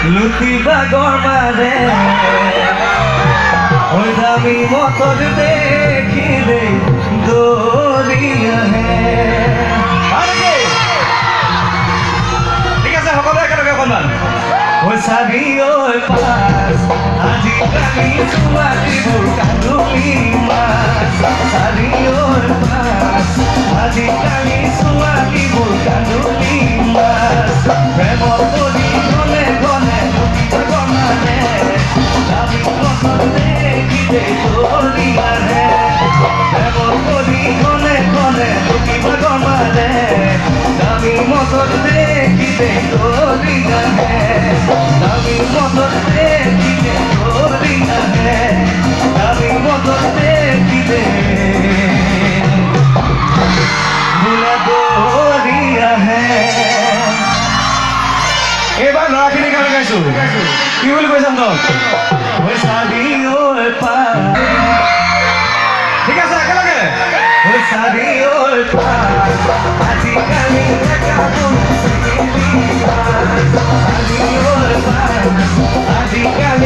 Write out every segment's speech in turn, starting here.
লুটি বাগৰ মাৰে ওই দামি মটৰ দেখিলে দৌৰি আহে। ঠিক আছে সকলোৱে একেলগে অকণমান ওই চাবি ঐ পাছ আজিকালি ছোৱালীবোৰ কান্দুলি মাছ চাবি ঐ পাছ আজিকালি ছোৱালীবোৰ কান্দুলি মাছ প্ৰেমত পৰি গ'লে গ'লে মানে দামী মটৰ দেখিলে দৌৰি আহে প্ৰেমত পৰি গ'লে গ'লে বাগৰ মাৰে দামী মটৰ দেখিলে দৌৰি আহে দামী মটৰ দেখিলে দৌৰি আহে দামী মটৰ দেখিলে বোলে দৌৰি আহে। এইবাৰ ল'ৰাখিনিৰ কাৰণে গাইছোঁ কি বুলি কৈছে তই ঐ চাবি ঐ পাছ ঠিক আছে একেলগে ঐ চাবি ঐ পাছ আজিকালি আজিকালি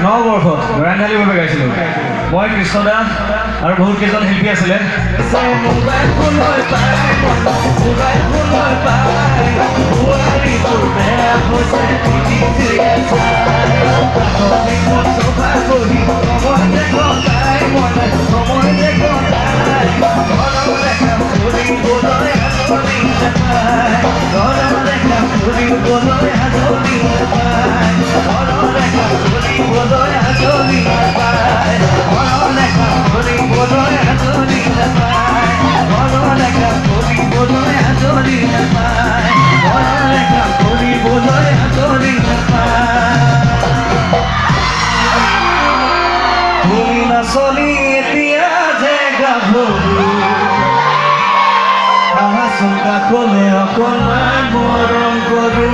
কাপোৰ গৰান্ধালি বাবে গাইছিলোঁ মই কৃষ্ণদা আৰু বহুত কেইজন শিল্পী আছিলে। তুমি নাচনি এতিয়া যে গাভৰু আহাচোন কাষলে অকণমান মৰম কৰো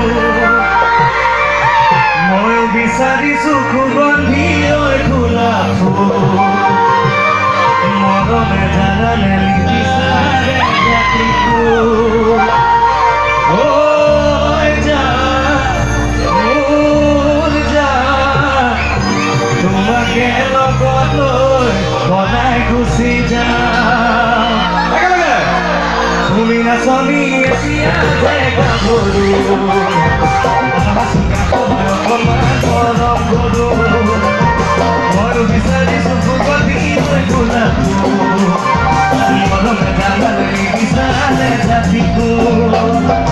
ময়ো বিচাৰিছোঁ সুগন্ধি ঐ ফুলা ফুল মৰমে জানানে নিবিচাৰে জাতি ফুল ঐ যা মোৰ যা তোমাকে লগত লৈ বনাই গুচি যাওঁ একেলগে তুমি নাচনি এতিয়া যে গাভৰু অকণমান মৰম কৰো ময়ো বিচাৰিছোঁ সুগন্ধি ঐ ফুলা ফুল মৰমে জানানে নিবিচাৰে জাতি ফুল